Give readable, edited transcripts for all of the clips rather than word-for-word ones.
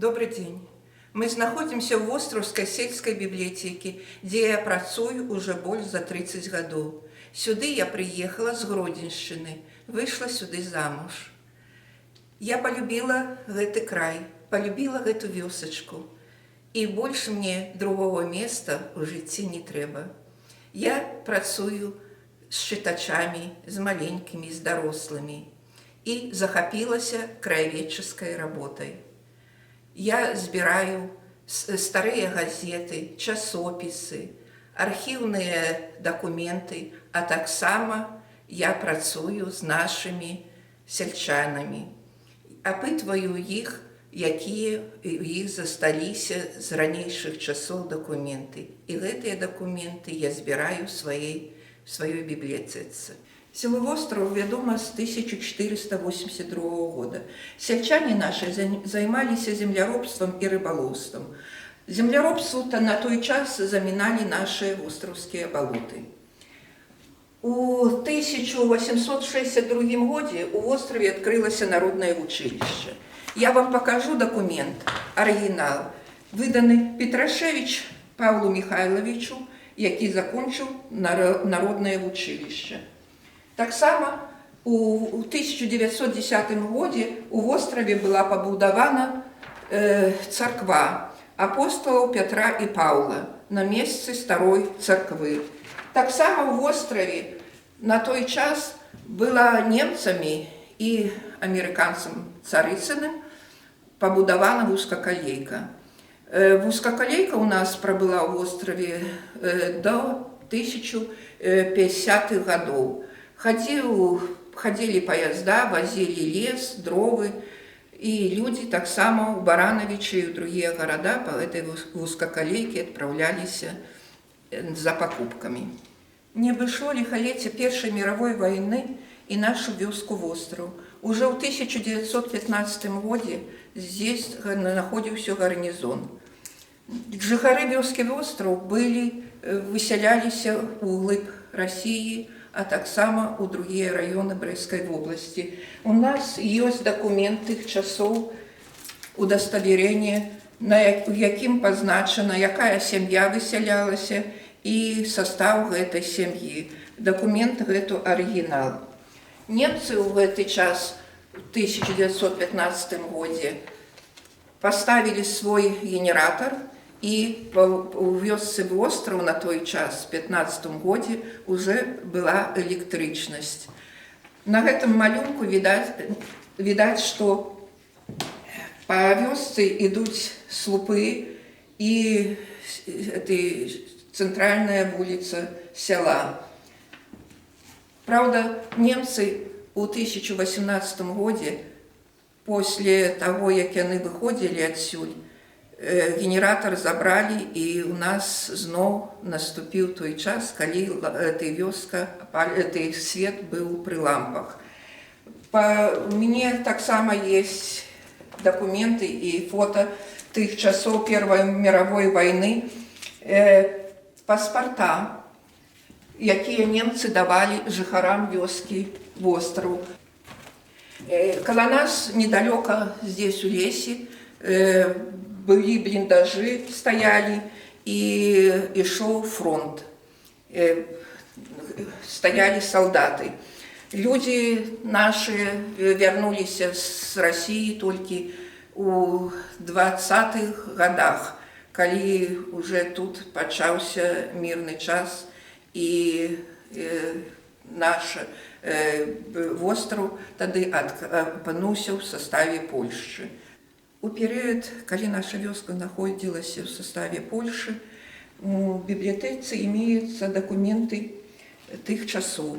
Добрый день. Мы находимся в Островской сельской библиотеке, где я працую уже больше за 30 годов. Сюда я приехала с Гродненщины, вышла сюда замуж. Я полюбила этот край, полюбила эту вёсочку. И больше мне другого места в житті не треба. Я працую з читачами, з маленькими, з дорослыми. И захопилася краеведческой работой. Я збираю старые газеты, часописы, архивные документы, а таксама я працую з нашими сельчанами. Опытваю их, якія у іх засталіся з ранейшых часоў документы. И гэтыя документы я збираю в своей библиотеце. Село Востров вядома с 1482 года. Сельчане наши занимались земляробством и рыболовством. Земляробству-то на той час заминали наши островские болоты. У 1862 году у острове открылось народное училище. Я вам покажу документ, оригинал, выданный Петрашевич Павлу Михайловичу, який закончил народное училище. Так само у 1910 году у острове была побудована церква апостолов Петра и Павла на месте старой церкви. Так само в острове на той час была немцами и американцем Царицыным побудована вузкоколейка. Вузкоколейка у нас пробыла в острове до 1050-х годов. Ходили поезда, возили лес, дровы, и люди так само в Барановичи и в другие города по этой вузкоколейке отправлялись за покупками. Не обошло лихолетие Первой мировой войны и нашу вёску в остров. Уже в 1915 году здесь находился гарнизон. Жыхары вёски в остров выселялись углыб России, а так само у другие районы Брестской области. У нас есть документы часов удостоверения, в яким позначена, якая семья выселялась и состав этой семьи. Документ это оригинал. Немцы в этот час, в 1915 году, поставили свой генератор, и у вёсцы в остров на той час, в 15 году, уже была электричность. На этом малюнку видать, что по вёсцы идут слупы и центральная улица села. Правда, немцы в 2018 году, после того, как они выходили отсюда, генератор забрали, и у нас знов наступил той час, когда эта вёска, этот свет был при лампах. У меня так само есть документы и фото тех часов Первой мировой войны, паспорта, якія немцы давали жыхарам вёски в остров. Коло нас, недалеко здесь, у лесе, были блиндажи, стояли, и шел фронт. Стояли солдаты. Люди наши вернулись с России только у 20-х годах, когда уже тут почался мирный час, и наш остров тогда опинулся в составе Польши. У период, когда наша вёска находилась в составе Польши, в библиотеке имеются документы тех часов.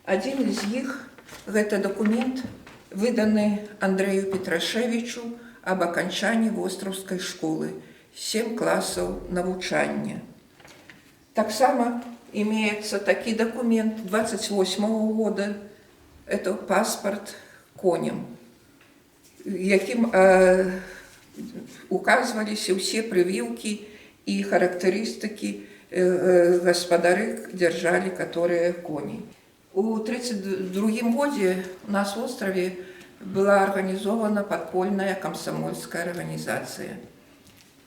Один из них – это документ, выданный Андрею Петрашевичу об окончании Островской школы, 7 классов навчання. Так само имеется такой документ 28-го года, это паспорт коням, яким указывались все прививки и характеристики господарей держали, которые кони. У 1932 году у нас в острове была организована подпольная комсомольская организация,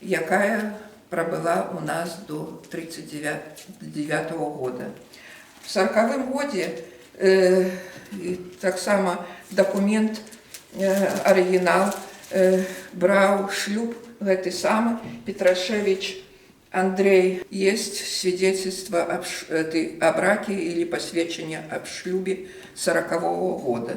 якая пробыла у нас до 1939 года. В 1940 годзе таксама документ оригинал браў шлюб гэты самы Петрашевич Андрей. Есть свидетельство о браке или посвящение об шлюбе 1940 года.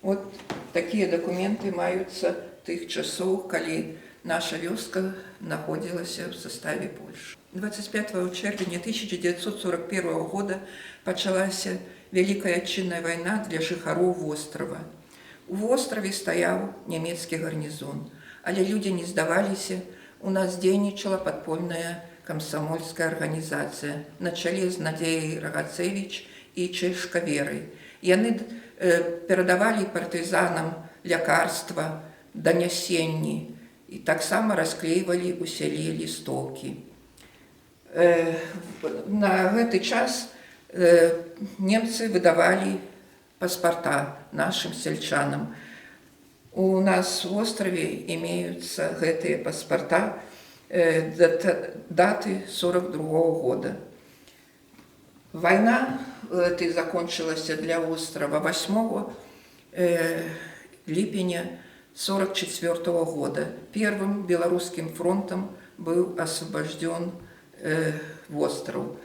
Вот такие документы маюцца тых часоў, калі наша вёска находилась в составе Польши. 25 чэрвеня 1941 года пачалася Великая адчынная вайна для жыхароў вострава. У востраве стаяў нямецкі гарнізон, але людзі не здаваліся. У нас дзейнічала падпольная камсамольская арганізацыя на чале з Надзеяй Рагацевіч і Чэшка Верай. Яны перадавалі партызанам лякарства, данясенні і таксама расклейвалі ў сяле лістоўкі. На гэты час немцы выдавалі паспарта нашим сельчанам. У нас в острове имеются гэтые паспорта даты 1942 года. Война закончилась для острова 8 липеня 1944 года. Первым Белорусским фронтом был освобожден остров.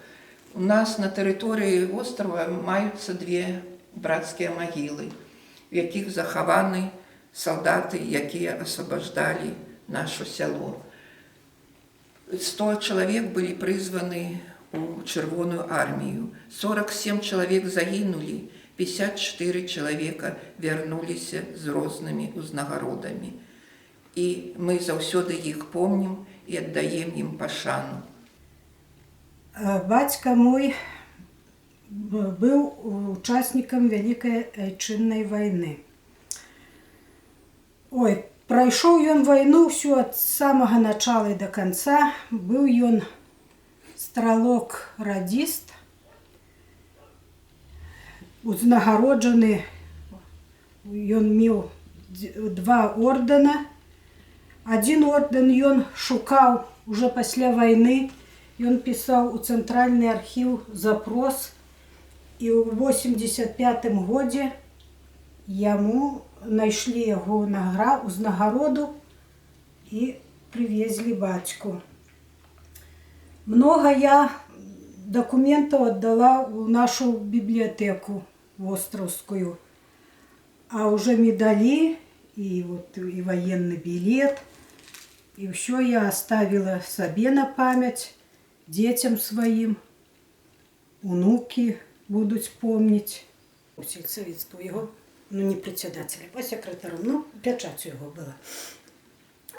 У нас на территории острова маюцца две братские могилы, в якіх захаваны солдаты, якія освобождали наше село. 100 человек были призваны у Червоную армию, 47 человек загинули, 54 человека вернулись с разными узнагародами. И мы заўсёды их помним и отдаем им пашану. Бацька мой был участником Великой Отчинной войны. Ой, пройшоў ён войну всю от самого начала и до конца. Был ён стрелок-радист, узнагароджаны. Ён меў 2 ордена. Один орден ён шукаў уже пасля войны. Ён пісаў у цэнтральны архіў запрос, і ў 85 годзе яму знайшлі яго узнагароду і привезли бацьку. Много я документаў аддала ў нашу бібліятэку востравскую, а уже медали и военный билет, и все я оставила себе на память, детям своим, внуки будут помнить. Сельсоветского его, не председателя, а секретарем, печать его была.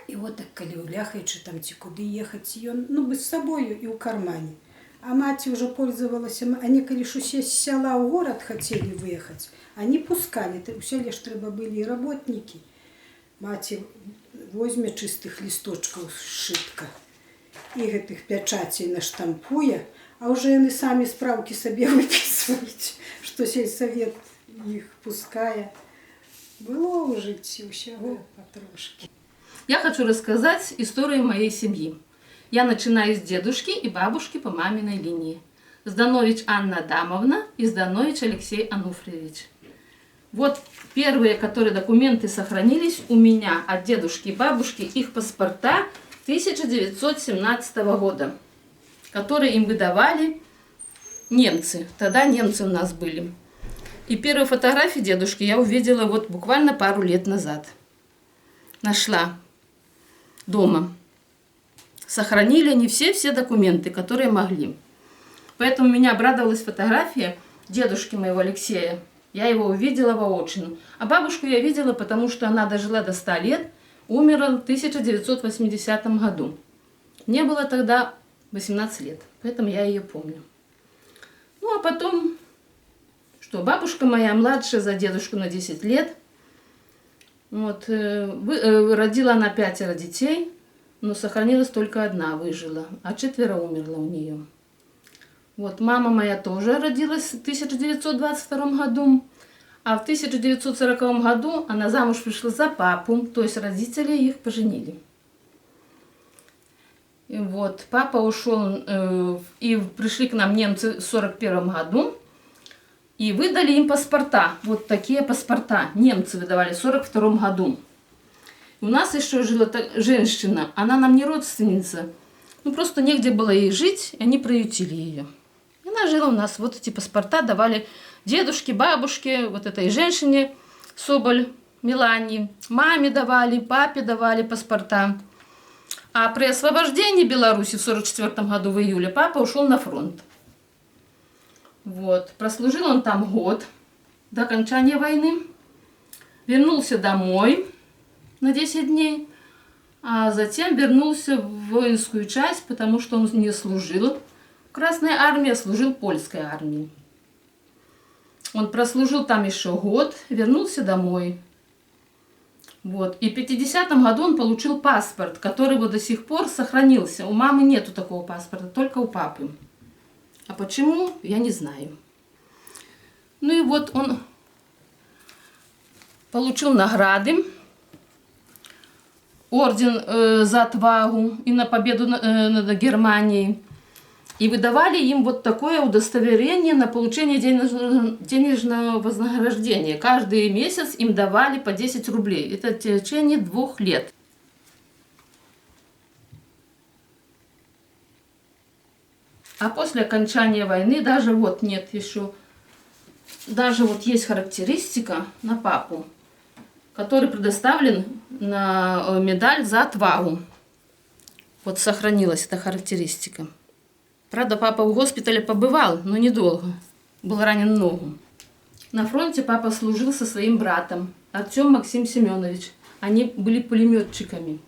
И вот так, коли у Ляхайча там куды ехать, и он, без собою и у кармане. А мать уже пользовалась, они, коли все с села в город хотели выехать, они пускали, у селе ж треба были и работники. Мать возьме чистых листочков сшитка и этих печатей наштампуя, а уже они сами справки себе выписывают, что сельсовет их пуская. Было уже всего потрошки. Я хочу рассказать историю моей семьи. Я начинаю с дедушки и бабушки по маминой линии. Зданович Анна Адамовна и Зданович Алексей Ануфриевич. Вот первые, которые документы сохранились у меня от дедушки и бабушки, их паспорта 1917 года, которые им выдавали немцы. Тогда немцы у нас были. И первые фотографии дедушки я увидела вот буквально пару лет назад. Нашла дома. Сохранили они все документы, которые могли. Поэтому меня обрадовалась фотография дедушки моего Алексея. Я его увидела воочию. А бабушку я видела, потому что она дожила до 100 лет, умерла в 1980 году. Мне было тогда 18 лет, поэтому я ее помню. Ну а потом, что бабушка моя младшая за дедушку на 10 лет. Вот, родила она 5 детей, но сохранилась только одна, выжила, а 4 умерло у нее. Вот, мама моя тоже родилась в 1922 году, А в 1940 году она замуж вышла за папу, то есть родители их поженили. И вот, папа ушел, и пришли к нам немцы в 1941 году, и выдали им паспорта. Вот такие паспорта немцы выдавали в 1942 году. У нас еще жила женщина, она нам не родственница, ну просто негде было ей жить, и они приютили ее. И она жила у нас, вот эти паспорта давали дедушке, бабушке, вот этой женщине Соболь, Милане, маме давали, папе давали паспорта. А при освобождении Беларуси в 1944 году в июле папа ушел на фронт. Вот. Прослужил он там год до окончания войны. Вернулся домой на 10 дней. А затем вернулся в воинскую часть, потому что он не служил в Красной армии, а служил в польской армии. Он прослужил там еще год, вернулся домой. Вот. И в 50-м году он получил паспорт, который вот до сих пор сохранился. У мамы нету такого паспорта, только у папы. А почему, я не знаю. Ну и вот он получил награды. Орден за отвагу и на победу над Германией. И выдавали им вот такое удостоверение на получение денежного вознаграждения. Каждый месяц им давали по 10 рублей. Это в течение 2 лет. А после окончания войны даже вот нет еще. Даже вот есть характеристика на папу, который предоставлен на медаль за отвагу. Вот сохранилась эта характеристика. Правда, папа в госпитале побывал, но недолго. Был ранен в ногу. На фронте папа служил со своим братом, Артем Максим Семенович. Они были пулеметчиками.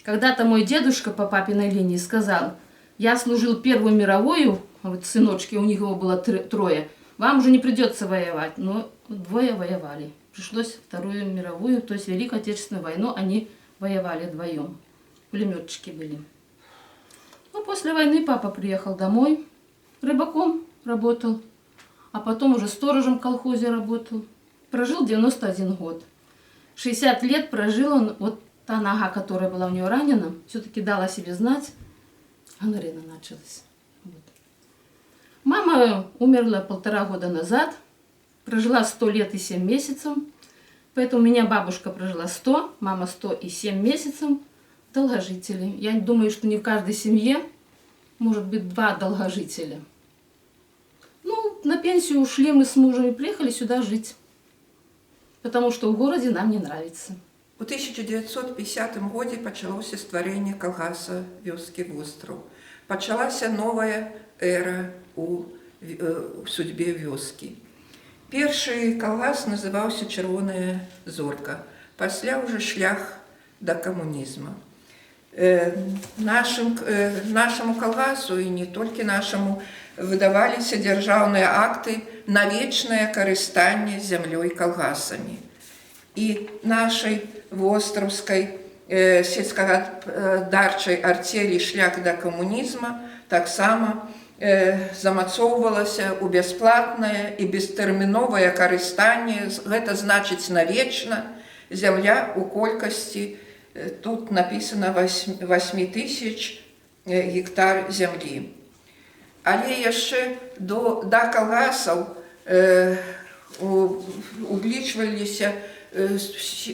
Когда-то мой дедушка по папиной линии сказал: я служил Первую мировую, а вот сыночки, у них его было 3, вам уже не придется воевать. Но 2 воевали. Пришлось Вторую мировую, то есть Великую Отечественную войну, они воевали вдвоем. Пулеметчики были. Ну, после войны папа приехал домой, рыбаком работал, а потом уже сторожем в колхозе работал. Прожил 91 год. 60 лет прожил он, вот та нога, которая была у него ранена, все-таки дала себе знать, гангрена началась. Вот. Мама умерла 1,5 года назад, прожила 100 лет и 7 месяцев, поэтому у меня бабушка прожила 100, мама 100 и 7 месяцев. Долгожители. Я думаю, что не в каждой семье может быть 2 долгожителя. Ну, на пенсию ушли мы с мужем и приехали сюда жить, потому что в городе нам не нравится. У 1950 году пачалося стварэнне калгаса «Вёскі востраў». Пачалася новая эра у судьбе вёскі. Першы калгас называўся «Чырвоная зорка», пасля уже шлях до камунізма. Нашему калгасу, и не только нашему, выдаваліся дзяржаўныя акты на вечнае карыстанне зямлёй калгасамі. І нашай востраўскай сельскагаспадарчай арцелі шлях да камунізма таксама замацоўвалася ў бясплатнае і бестэрміновае карыстанне, гэта значыць навечна, зямля у колькасці, тут написано 8 000 гектар зямлі. Але яшчэ да калгасаў улічваліся все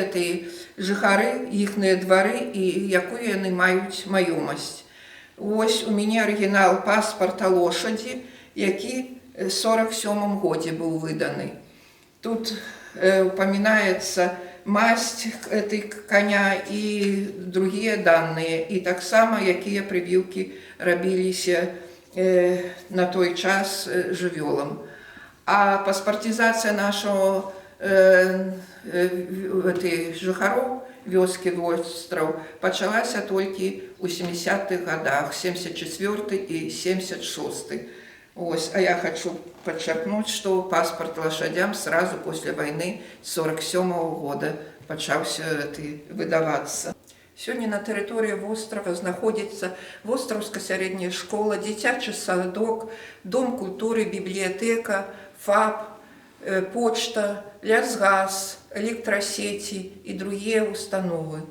эти жыхары, іхныя двары і якую яны маюць маёмасць. Вось у мяне арыгінал паспарта лошаді, які в 1947 годзе быў выданы. Тут упоминается масть этой коня и другие данные, и таксама якія прывіўкі рабіліся на той час жывёлам. А паспартизация нашего жыхароў вёскі востраў пачалася толькі ў 70-х годах, 74 и 76. Ось, а я хочу подчеркнуть, что паспорт лошадям сразу после войны 1947 года пачаўся выдаваться. Сегодня на территории вострава находится Востраўская средняя школа, дзіцячы садок, дом культуры, библиотека, ФАП, почта, Лясгаз, электросети и другие установы.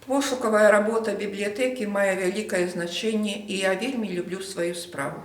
Пошуковая работа бібліятэкі мае вялікае значэнне, і я вельмі люблю сваю справу.